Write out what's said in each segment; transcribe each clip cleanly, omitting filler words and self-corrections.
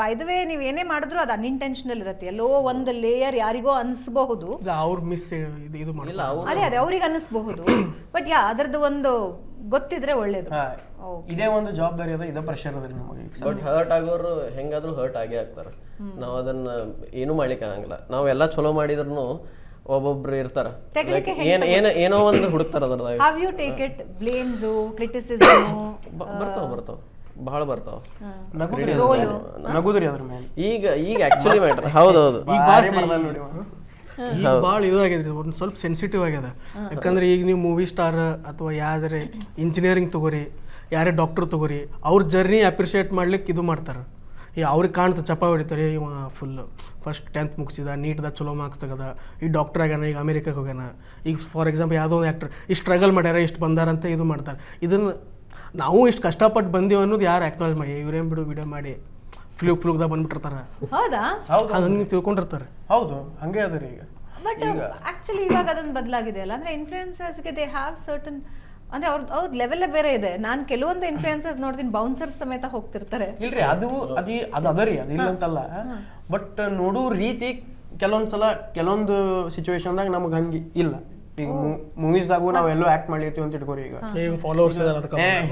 By the way ನೀವು ಏನೇ ಮಾಡಿದ್ರು ಅದು ಅನ್ಇಂಟೆನ್ಷನಲ್ ಇರುತ್ತೆ, ಎಲ್ಲೋ ಒಂದು ಲೇಯರ್ ಯಾರಿಗೋ ಅನಿಸಬಹುದು, ಅವ್ರು ಮಿಸ್ ಇದು ಅದೇ ಅವ್ರಿಗೆ ಅನಿಸಬಹುದು. ಬಟ್ ಅದರದ್ದು ಒಂದು ಗೊತ್ತಿದ್ರೆ ಒಳ್ಳೇದು. ಇದೇ ಒಂದು ಜವಾಬ್ದಾರಿ ಅದ, ಇದೇ ಪ್ರೆಷರ್ ಅದ ನಮಗೆ. ಬಟ್ ಹರ್ಟ್ ಆಗೋರು ಹೆಂಗಾದ್ರೂ ಹರ್ಟ್ ಆಗೇ ಆಗ್ತಾರ. ನಾವ್ ಅದನ್ನ ಏನು ಮಾಡ್ಲಿಕ್ಕೆ ಆಗಂಗಿಲ್ಲ. ನಾವೆಲ್ಲ ಚಲೋ ಮಾಡಿದ್ರು ಒಬ್ಬೊಬ್ರು ಇರ್ತಾರ, ಏನೋ ಒಂದು ಹುಡುಕ್ತಾರ ಅದ್ರದಾಗ. How you take it? Blames, criticism ಬರ್ತಾವ ಬಹಳ ಬರ್ತಾವ. ನಗುದ್ರಿ ಅದ್ರ ಮೇಲೆ ಈಗ ಆಕ್ಚುಲಿ ಮ್ಯಾಟರ್ ಹೌದೌದು. ಈಗ ಭಾಳ ಇದಾಗಿದೆ, ಒಂದು ಸ್ವಲ್ಪ ಸೆನ್ಸಿಟಿವ್ ಆಗ್ಯದ. ಯಾಕಂದ್ರೆ ಈಗ ನೀವು ಮೂವಿ ಸ್ಟಾರ್ ಅಥವಾ ಯಾವ್ದಾರೆ ಇಂಜಿನಿಯರಿಂಗ್ ತಗೋರಿ, ಯಾರೇ ಡಾಕ್ಟರ್ ತಗೋರಿ, ಅವ್ರ ಜರ್ನಿ ಅಪ್ರಿಷಿಯೇಟ್ ಮಾಡ್ಲಿಕ್ಕೆ ಇದು ಮಾಡ್ತಾರೆ. ಈಗ ಅವ್ರಿಗೆ ಕಾಣ್ತದೆ, ಚಪ್ಪ ಹೊಡಿತಾರೆ, ಇವ ಫುಲ್ ಫಸ್ಟ್ 10th ಮುಗಿಸಿದ, ನೀಟ್ದಾಗ ಚಲೋ ಮಾರ್ಕ್ಸ್ ತೆಗದ, ಈ ಡಾಕ್ಟರ್ ಆಗ್ಯಾನ, ಈಗ ಅಮೇರಿಕಾಗೆ ಹೋಗ್ಯಾನ. ಈಗ ಫಾರ್ ಎಕ್ಸಾಂಪಲ್ ಯಾವುದೋ ಒಂದು ಆ್ಯಕ್ಟರ್ ಇಷ್ಟು ಸ್ಟ್ರಗಲ್ ಮಾಡ್ಯಾರ, ಇಷ್ಟು ಬಂದಾರಂತ ಇದು ಮಾಡ್ತಾರೆ. ಇದನ್ನು ನಾವು ಇಷ್ಟು ಕಷ್ಟಪಟ್ಟು ಬಂದೀವಿ ಅನ್ನೋದು ಯಾರು ಆ್ಯಕ್ನಾಲೇಜ್ ಮಾಡಿ, ಇವ್ರೇನು ಬಿಡು ವಿಡಿಯೋ ಮಾಡಿ ಫ್ಲೂಕ್ದಾಗ ಬಂದ್ಬಿಟ್ಟಿರ್ತಾರೆ, ಹಂಗೆ ತಿಳ್ಕೊಂಡಿರ್ತಾರೆ. ಹೌದು, ಹಂಗೆ ಅದ ರೀ ಈಗ. ಬಟ್ ಆಕ್ಚುಲಿ ಇವಾಗ ಅದೊಂದು ಬದಲಾಗಿದೆ ಅಲ್ಲ, ಅಂದ್ರೆ ಇನ್ಫ್ಲುಯೆನ್ಸರ್ಸ್ಗೆ ದೇ ಹ್ಯಾವ್ ಸರ್ಟನ್, ಅಂದ್ರೆ ಅವ್ರ ಲೆವೆಲ್ ಬೇರೆ ಇದೆ. ನಾನು ಕೆಲವೊಂದು ಇನ್ಫ್ಲುಯೆನ್ಸರ್ಸ್ ನೋಡ್ತೀನಿ, ಬೌನ್ಸರ್ಸ್ ಸಮೇತ ಹೋಗ್ತಿರ್ತಾರೆ. ಇಲ್ರಿ, ಅದು ಅದರಿ, ಅದು ಇಲ್ಲ ಅಂತಲ್ಲ. ಬಟ್ ನೋಡು ರೀತಿ ಕೆಲವೊಂದ್ಸಲ ಕೆಲವೊಂದು ಸಿಚುವೇಶನ್ದಾಗ ನಮ್ಗೆ ಹಂಗೆ ಇಲ್ಲ. ಈಗ ಮೂವೀಸ್ದಾಗೂ ನಾವು ಎಲ್ಲೋ ಆಕ್ಟ್ ಮಾಡ್ಲಿರ್ತೀವಿ ಅಂತ ಇಟ್ಕೋರಿ. ಈಗ ಫಾಲೋವರ್ಸ್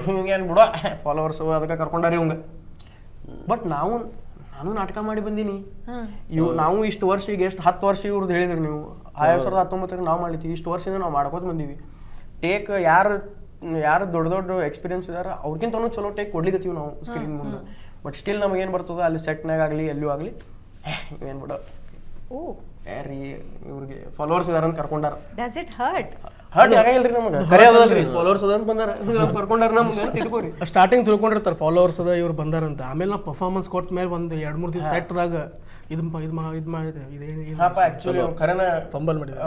ಹಿಂಗೇನು ಬಿಡೋ ಫಾಲೋವರ್ಸ್ ಅದಕ್ಕೆ ಕರ್ಕೊಂಡಾರಿ ಇವಂಗ. ಬಟ್ ನಾನು ನಾಟಕ ಮಾಡಿ ಬಂದೀನಿ. ನಾವು ಇಷ್ಟು ವರ್ಷ, ಈಗ ಎಷ್ಟು 10 ವರ್ಷ ಇವ್ರದ್ದು ಹೇಳಿದ್ರಿ ನೀವು, 2019 ನಾವು ಮಾಡ್ಲಿತ್ತೀವಿ. ಇಷ್ಟು ವರ್ಷದಿಂದ ನಾವು ಮಾಡ್ಕೋತ ಬಂದೀವಿ. ಟೇಕ್ ಯಾರು ದೊಡ್ಡ ಎಕ್ಸ್ಪೀರಿಯನ್ಸ್ ಇದಾರ ಅವ್ರಿಗಿಂತನೂ ಚಲೋ ಟೇಕ್ ಕೊಡ್ಲಿಕ್ಕತ್ತೀವಿ ನಾವು ಸ್ಕ್ರೀನ್ ಮುಂದೆ. ಬಟ್ ಸ್ಟಿಲ್ ನಮಗೇನು ಬರ್ತದ ಅಲ್ಲಿ ಸೆಟ್ನಾಗ ಆಗಲಿ ಎಲ್ಲೂ ಆಗಲಿ, ಏನು ಬಿಡೋ ಯಾರೀ ಇವ್ರಿಗೆ ಫಾಲೋವರ್ಸ್ ಇದಾರ ಅಂತ ಕರ್ಕೊಂಡಾರ. Does it hurt? ಹರ್ಟ್ ಆಗಲ್ರಿ ನಮಗೆ, ಕರೆಯೋದಲ್ರಿ ಫಾಲೋವರ್ಸ್ ಅದ ಅಂತ ಬಂದಾರ ಕರ್ಕೊಂಡಾರ ನಮ್ಗೆ ಅಂತ ಇಟ್ಕೋರಿ. ಸ್ಟಾರ್ಟಿಂಗ್ ತಿಳ್ಕೊಂಡಿರ್ತಾರೆ ಫಾಲೋವರ್ಸ್ ಅದ ಇವ್ರು ಬಂದಾರಂತ. ಆಮೇಲೆ ನಾವು ಪರ್ಫಾರ್ಮೆನ್ಸ್ ಕೊಟ್ಟ ಮೇಲೆ ಒಂದು 2-3 ದಿವಸ ಸೆಟ್ದಾಗ ಇದು ಮಾಡಿದೆ, ಇದೇನು ಆಕ್ಚುಲಿ ಖರೇನ ಫಂಬಲ್ ಮಾಡಿದೆ,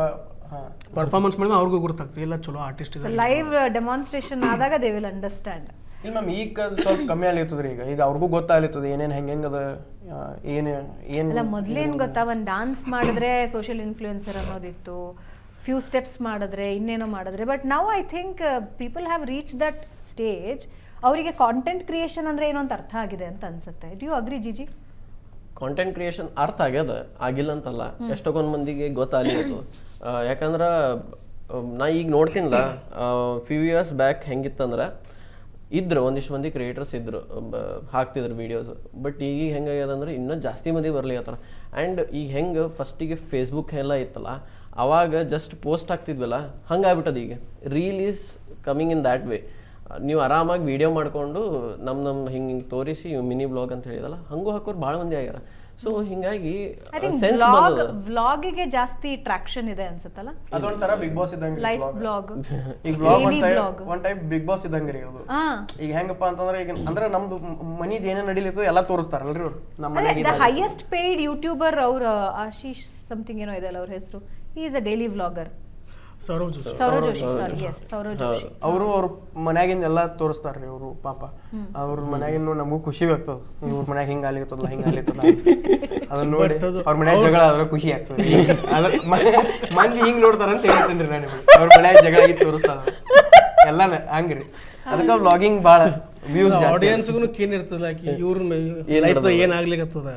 ಪರ್ಫಾರ್ಮೆನ್ಸ್ ಮಾಡಿದ್ರೆ ಅವ್ರಿಗೂ ಗೊತ್ತಾಗ್ತದೆ ಇಲ್ಲ ಚಲೋ ಆರ್ಟಿಸ್ಟ್ ಇದೆ. ಲೈವ್ ಡೆಮಾನ್ಸ್ಟ್ರೇಷನ್ ಆದಾಗ ದೇ ವಿಲ್ ಅಂಡರ್ಸ್ಟ್ಯಾಂಡ್. ಇಲ್ಲ ಮ್ಯಾಮ್, ಈಗ ಸ್ವಲ್ಪ ಕಮ್ಮಿ ಆಗ್ಲಿರ್ತದ್ರಿ. ಈಗ ಅವ್ರಿಗೂ ಗೊತ್ತಾಗ್ಲಿರ್ತದೆ ಏನೇನು ಹೆಂಗದ ಅಲ್ಲ. ಮೊದ್ಲೇನ್ ಗೊತ್ತಾ, ಒಂದು ಡಾನ್ಸ್ ಮಾಡಿದ್ರೆ ಸೋಷಿಯಲ್ ಇನ್ಫ್ಲೂಯೆನ್ಸರ್ ಅನ್ನೋದಿತ್ತು, ಫ್ಯೂ ಸ್ಟೆಪ್ಸ್ ಮಾಡಿದ್ರೆ ಇನ್ನೇನೋ ಮಾಡಿದ್ರೆ. But now I think people have reach that stage, ಅವರಿಗೆ ಕಾಂಟೆಂಟ್ ಕ್ರಿಯೇಷನ್ ಅಂದ್ರೆ ಏನೋ ಅಂತ ಅರ್ಥ ಆಗಿದೆ ಅಂತ ಅನ್ಸುತ್ತೆ. ಡ್ಯೂ ಯು ಅಗ್ರಿ ಜಿಜಿ? ಕಾಂಟೆಂಟ್ ಕ್ರಿಯೇಷನ್ ಅರ್ಥ ಆಗ್ಯದ, ಆಗಿಲ್ಲ ಅಂತಲ್ಲ, ಎಷ್ಟೊಂದು ಮಂದಿಗೆ ಗೊತ್ತಾಗ್ಲಿತ್ತು. ಯಾಕಂದ್ರೆ ನಾ ಈಗ ನೋಡ್ತೀನಲ್ಲ, ಫ್ಯೂ ಇಯರ್ಸ್ ಬ್ಯಾಕ್ ಹೆಂಗಿತ್ತಂದ್ರೆ ಇದ್ರು ಒಂದಿಷ್ಟು ಮಂದಿ ಕ್ರಿಯೇಟರ್ಸ್ ಇದ್ರು, ಹಾಕ್ತಿದ್ರು ವಿಡಿಯೋಸ್. ಬಟ್ ಈಗ ಹೆಂಗಾಗ್ಯದಂದ್ರೆ ಇನ್ನೂ ಜಾಸ್ತಿ ಮಂದಿ ಬರ್ಲಿಕತ್ತಾರ. ಆ್ಯಂಡ್ ಈಗ ಹೆಂಗೆ ಫಸ್ಟಿಗೆ ಫೇಸ್ಬುಕ್ ಎಲ್ಲ ಇತ್ತಲ್ಲ, ಅವಾಗ ಜಸ್ಟ್ ಪೋಸ್ಟ್ ಹಾಕ್ತಿದ್ವಲ್ಲ, ಹಂಗಾಗ್ಬಿಟ್ಟದ. ಈಗ reel is coming in that way. ನೀವು ಆರಾಮಾಗಿ ವಿಡಿಯೋ ಮಾಡಿಕೊಂಡು ನಮ್ಮ ಹಿಂಗೆ ತೋರಿಸಿ ಮಿನಿ ಬ್ಲಾಗ್ ಅಂತ ಹೇಳಿದಲ್ಲ, ಹಂಗೂ ಹಾಕೋರು ಭಾಳ ಮಂದಿ ಆಗ್ಯಾರ. ಸೊ ಹಿಂಗಾಗಿ ವ್ಲಾಗಿಗೆ ಜಾಸ್ತಿ ಟ್ರಾಕ್ಷನ್ ಇದೆ ಅನ್ಸುತ್ತಲ್ಲ. ಅದೊಂಥರ ಬಿಗ್ ಬಾಸ್ ಇದ್ದಂಗೆ ಲೈಫ್ ಬ್ಲಾಗ್. ಈಗ blog one type Bigg Boss ಇದ್ದಂಗೆ ರೀ ಅದು. ಈಗ ಹೆಂಗಪ್ಪ ಅಂತಂದ್ರೆ, ಈಗ ಅಂದ್ರೆ ನಮ್ದು ಮನಿದ್ ಏನೇ ನಡೀಲಿತ್ತು ಎಲ್ಲ ತೋರಿಸ್ತಾರಲ್ರಿ ಅವ್ರು. ನಮ್ಮ ಮನೆಗೆ ಹೈಯೆಸ್ಟ್ ಪೇಯ್ಡ್ ಯೂಟ್ಯೂಬರ್ ಅವ್ರ ಆಶೀಶ್ ಸಮಥಿಂಗ್ ಏನೋ ಇದೆಲ್ಲ ಅವ್ರ ಹೆಸರು. He is a daily vlogger. Sourav Joshi. Sourav Joshi ಅವರು ಅವ್ರ ಮನ್ಯಾಗಿಂದ ಎಲ್ಲ ತೋರಿಸ್ತಾರ್ರಿ ಅವರು. ಪಾಪ ಅವ್ರ ಮನ್ಯಾಗಿನ ನಮಗೂ ಖುಷಿ ಆಗ್ತದ, ಇವ್ರ ಮನ್ಯಾಗ ಹಿಂಗ ಆಗ್ಲಿತ್ತಲ್ಲ ಹಿಂಗ ಆಗ್ಲಿತ್ತಲ್ಲ ಅದನ್ನ ನೋಡಿ. ಅವ್ರ ಮನ್ಯಾಗ ಜಗಳ ಆದ್ರೆ ಖುಷಿ ಆಗ್ತದೆ. ಅದ್ರ ಮಂದಿ ಹಿಂಗ್ ನೋಡ್ತಾರಂತ ಹೇಳ್ತೇನ್ರಿ ನಾನು. ಅವ್ರ ಮನ್ಯಾಗ ಜಗಳ ಆಗಿ ತೋರಿಸ್ತಾರ ಎಲ್ಲ ಹಂಗ್ರಿ. ಅದಕ್ಕೆ ವ್ಲಾಗಿಂಗ್ ಭಾಳ ವ್ಯೂಸ್, ಆಡಿಯನ್ಸ್ಗೂ ಕೇನ್ ಇರ್ತದ, ಇವ್ರ ಲೈಫ್ದಾಗ ಏನಾಗ್ಲಿಕ್ಕತ್ತದ.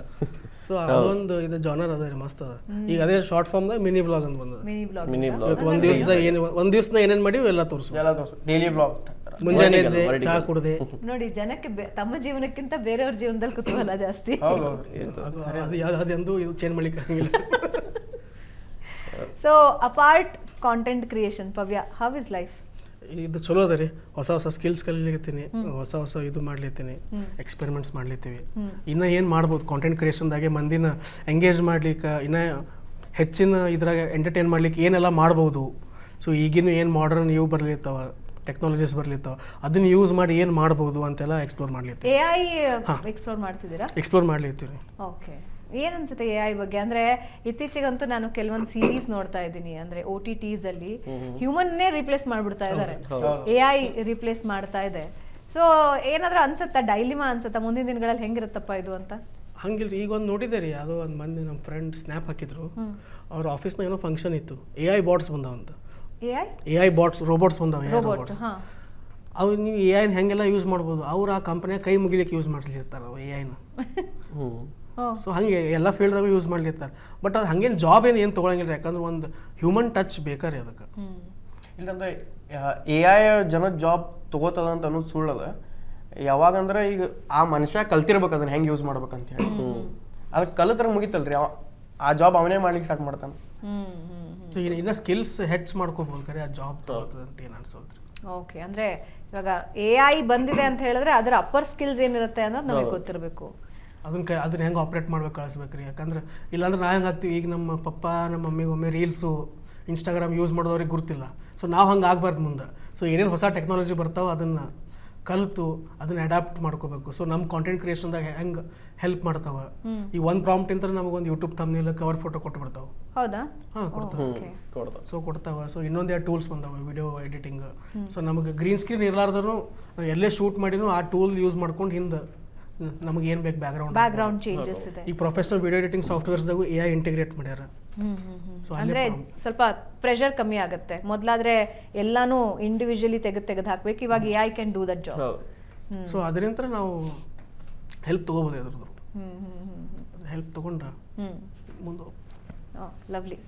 ಸೊ ಅದೊಂದು ಇದು ಜಾನರ್ ಅದ ರೀ, ಮಸ್ತ್ ಅದ. ಈಗ ಅದೇ ಶಾರ್ಟ್ ಫಾರ್ಮ್ದಾಗ ಮಿನಿ ಬ್ಲಾಗ್ ಅಂತ ಬಂದದ. ಮಿನಿ ಬ್ಲಾಗ್ ಒಂದ್ ದಿವಸದಾಗ ಏನೇನ್ ಮಾಡಿವಿ ಎಲ್ಲ ತೋರಿಸು. Daily blog. ಮುಂಜಾನೆ ಚಹಾ ಕುಡ್ದೆ ನೋಡಿ. ಜನಕ್ಕೆ ತಮ್ಮ ಜೀವನಕ್ಕಿಂತ ಬೇರೆಯವ್ರ ಜೀವನದಲ್ಲಿ ಕುತೂಹಲ ಜಾಸ್ತಿ. ಅದೆಂದು ಇದು ಚೇಂಜ್ ಮಾಡ್ಲಿಕ್ಕೆ ಆಗಂಗಿಲ್ಲ. So apart content creation, Pavya, how is life? ಇದು ಚಲೋ ಅದ ರೀ. ಹೊಸ ಸ್ಕಿಲ್ಸ್ ಕಲಿಲಿಕತ್ತೀನಿ, ಹೊಸ ಇದು ಮಾಡ್ಲಿತ್ತೀನಿ, ಎಕ್ಸ್ಪೆರಿಮೆಂಟ್ಸ್ ಮಾಡ್ಲಿತ್ತೀವಿ. ಇನ್ನು ಏನು ಮಾಡ್ಬೋದು ಕಾಂಟೆಂಟ್ ಕ್ರಿಯೇಷನ್ದಾಗೆ ಮಂದಿನ ಎಂಗೇಜ್ ಮಾಡ್ಲಿಕ್ಕೆ, ಇನ್ನು ಹೆಚ್ಚಿನ ಇದ್ರಾಗ ಎಂಟರ್ಟೈನ್ ಮಾಡ್ಲಿಕ್ಕೆ ಏನೆಲ್ಲ ಮಾಡ್ಬೋದು. ಸೊ ಈಗಿನ ಏನು ಮಾಡರ್ನ್ ಇವು ಬರ್ಲಿತ್ತಾವ, ಟೆಕ್ನಾಲಜೀಸ್ ಬರ್ಲಿತ್ತಾವ, ಅದನ್ನ ಯೂಸ್ ಮಾಡಿ ಏನು ಮಾಡ್ಬೋದು ಅಂತೆಲ್ಲ ಎಕ್ಸ್ಪ್ಲೋರ್ ಮಾಡ್ಲಿತ್ತೀವಿ. AI ಎಕ್ಸ್ಪ್ಲೋರ್ ಮಾಡ್ತಿದ್ದೀರಾ? ಎಕ್ಸ್ಪ್ಲೋರ್ ಮಾಡ್ಲಿತ್ತೀವಿ. ಓಕೆ, ಏನ್ ಅನ್ಸುತ್ತೆ AI ಬಗ್ಗೆ? ಅಂದ್ರೆ ಇತ್ತೀಚೆಗಂತೂ ನಾನು ಕೆಲವೊಂದು ಸೀರೀಸ್ ನೋಡ್ತಾ ಇದ್ದೀನಿ, ಅಂದ್ರೆ OTTs ಅಲ್ಲಿ ಹ್ಯೂಮನ್ನೇ ರಿಪ್ಲೇಸ್ ಮಾಡ್ಬಿಡ್ತಾ ಇದ್ದಾರೆ, AI ರಿಪ್ಲೇಸ್ ಮಾಡ್ತಾ ಇದೆ. ಸೊ ಏನಾದ್ರೂ ಅನ್ಸುತ್ತಾ, ಡೈಲಿಮಾ ಅನ್ಸುತ್ತಾ ಮುಂದಿನ ದಿನಗಳಲ್ಲಿ ಹೆಂಗಿರುತ್ತಪ್ಪ ಇದು ಅಂತ? ಹಂಗಿಲ್ರಿ. ಈಗ ಒಂದು ನೋಡಿದೆ ರೀ, ಯಾವುದೋ ಒಂದು ಮಂದಿ ನಮ್ಮ ಫ್ರೆಂಡ್ ಸ್ನ್ಯಾಪ್ ಹಾಕಿದ್ರು. ಅವ್ರ ಆಫೀಸ್ನಾಗ ಏನೋ ಫಂಕ್ಷನ್ ಇತ್ತು, AI ಬಾಟ್ಸ್ ಬಂದಾವಂತ. AI ಬಾಟ್ಸ್, ರೋಬೋಟ್ಸ್ ಬಂದಾವ. ಅವ್ರು ನೀವು ಎ ಐನ ಹೆಂಗೆಲ್ಲ ಯೂಸ್ ಮಾಡ್ಬೋದು, ಅವ್ರು ಆ ಕಂಪ್ನಿಯಾಗ ಕೈ ಮುಗಿಲಿಕ್ಕೆ ಯೂಸ್ ಮಾಡ್ಲಿರ್ತಾರೆ ಎ ಐನ. ಸೊ ಹಾಗೆ ಎಲ್ಲ ಫೀಲ್ಡ್ದಾಗ ಯೂಸ್ ಮಾಡ್ಲಿರ್ತಾರೆ. ಬಟ್ ಅದು ಹಂಗೇನು ಜಾಬ್ ಏನು ತೊಗೊಳಂಗಿಲ್ಲ, ಯಾಕಂದ್ರೆ ಒಂದು ಹ್ಯೂಮನ್ ಟಚ್ ಬೇಕಾರೆ ಅದಕ್ಕೆ. ಇಲ್ಲಂದ್ರೆ ಎ ಐ ಜನದ ಜಾಬ್ ತಗೋತದ ಅಂತ ಅನ್ನೋದು ಸುಳ್ಳದ. ಯಾವಾಗಂದ್ರೆ ಈಗ ಆ ಮನುಷ್ಯ ಕಲ್ತಿರ್ಬೇಕು ಅದನ್ನ ಹೆಂಗೆ ಯೂಸ್ ಮಾಡ್ಬೇಕಂತ ಹೇಳಿ. ಅದಕ್ಕೆ ಕಲಿತ್ರ ಮುಗಿತಲ್ರಿ, ಆ ಜಾಬ್ ಅವನೇ ಮಾಡ್ಲಿಕ್ಕೆ ಸ್ಟಾರ್ಟ್ ಮಾಡ್ತಾನೆ. ಸೊ ಇನ್ನು ಸ್ಕಿಲ್ಸ್ ಹೆಚ್ಚು ಮಾಡ್ಕೋಬೋದು ಕರೆ ಆ ಜಾಬ್ ತಗೋತದ ಅಂತ ಏನು ಅನ್ಸೋದ್ರಿ. ಓಕೆ, ಅಂದ್ರೆ ಇವಾಗ ಎ ಐ ಬಂದಿದೆ ಅಂತ ಹೇಳಿದ್ರೆ ಅದರ ಅಪ್ಪರ್ ಸ್ಕಿಲ್ಸ್ ಏನಿರುತ್ತೆ ಅನ್ನೋದು ನಮಗೆ ಗೊತ್ತಿರಬೇಕು. ಅದನ್ನ ಹೆಂಗೆ ಆಪ್ರೇಟ್ ಮಾಡ್ಬೇಕು ಕಳಿಸ್ಬೇಕು ರೀ. ಯಾಕಂದ್ರೆ ಇಲ್ಲಾಂದ್ರೆ ನಾವು ಹೆಂಗೆ ಆಗ್ತೀವಿ, ಈಗ ನಮ್ಮ ಪಪ್ಪ ನಮ್ಮ ಮಮ್ಮಿಗೆ ಒಮ್ಮೆ ರೀಲ್ಸು ಇನ್ಸ್ಟಾಗ್ರಾಮ್ ಯೂಸ್ ಮಾಡೋದವ್ರಿಗೆ ಗುರ್ತಿಲ್ಲ. ಸೊ ನಾವು ಹಂಗೆ ಆಗ್ಬಾರ್ದು ಮುಂದೆ. ಸೊ ಏನೇನು ಹೊಸ ಟೆಕ್ನಾಲಜಿ ಬರ್ತಾವೆ ಅದನ್ನು ಕಲಿತು ಅದನ್ನ ಅಡ್ಯಾಪ್ಟ್ ಮಾಡ್ಕೋಬೇಕು. ಸೊ ನಮ್ಮ ಕಾಂಟೆಂಟ್ ಕ್ರಿಯೇಷನ್ದಾಗ ಹೆಂಗೆ ಹೆಲ್ಪ್ ಮಾಡ್ತಾವೆ. ಈ ಒಂದು ಪ್ರಾಂಪ್ಟ್ ಅಂತ ನಮಗೊಂದು ಯೂಟ್ಯೂಬ್ ತಮ್ಮನೇಲಿ ಕವರ್ ಫೋಟೋ ಕೊಟ್ಟು ಬಿಡ್ತಾವೆ. ಹೌದಾ? ಹಾಂ ಕೊಡ್ತಾವೆ. ಸೊ ಕೊಡ್ತಾವೆ. ಸೊ ಇನ್ನೊಂದೆರಡು ಟೂಲ್ಸ್ ಬಂದಾವೆ ವಿಡಿಯೋ ಎಡಿಟಿಂಗ್. ಸೊ ನಮಗೆ ಗ್ರೀನ್ ಸ್ಕ್ರೀನ್ ಇರಲಾರ್ದರೂ ನಾವು ಎಲ್ಲೇ ಶೂಟ್ ಮಾಡಿನೂ ಆ ಟೂಲ್ ಯೂಸ್ ಮಾಡ್ಕೊಂಡು ಹಿಂದೆ ನಮಗೆ ಏನು ಬೇಕು ಬ್ಯಾಕ್ಗ್ರೌಂಡ್ ಚೇಂಜಸ್ ಇದೆ. ಈ ಪ್ರೊಫೆಷನಲ್ ವಿಡಿಯೋ ಎಡಿಟಿಂಗ್ ಸಾಫ್ಟ್ವೇರ್ಸ್ದಾಗೂ ಎ ಐ ಇಂಟಿಗ್ರೇಟ್ ಮಾಡ್ಯಾರ. ಅಂದ್ರೆ ಸ್ವಲ್ಪ ಪ್ರೆಷರ್ ಕಮ್ಮಿ ಆಗುತ್ತೆ. ಮೊದಲಾದ್ರೆ ಎಲ್ಲಾನು ಇಂಡಿವಿಜುವಲಿ ತೆಗೆದು ಹಾಕ್ಬೇಕು, ಇವಾಗ A I can do that job. So ಅದರಿಂದ ನಾವು ಹೆಲ್ಪ್ ತಗೋಬೋದು ಅದ್ರದ್ದು. ಹೆಲ್ಪ್ ತಗೊಂಡು ಮುಂದೆ ಲವ್ಲಿ.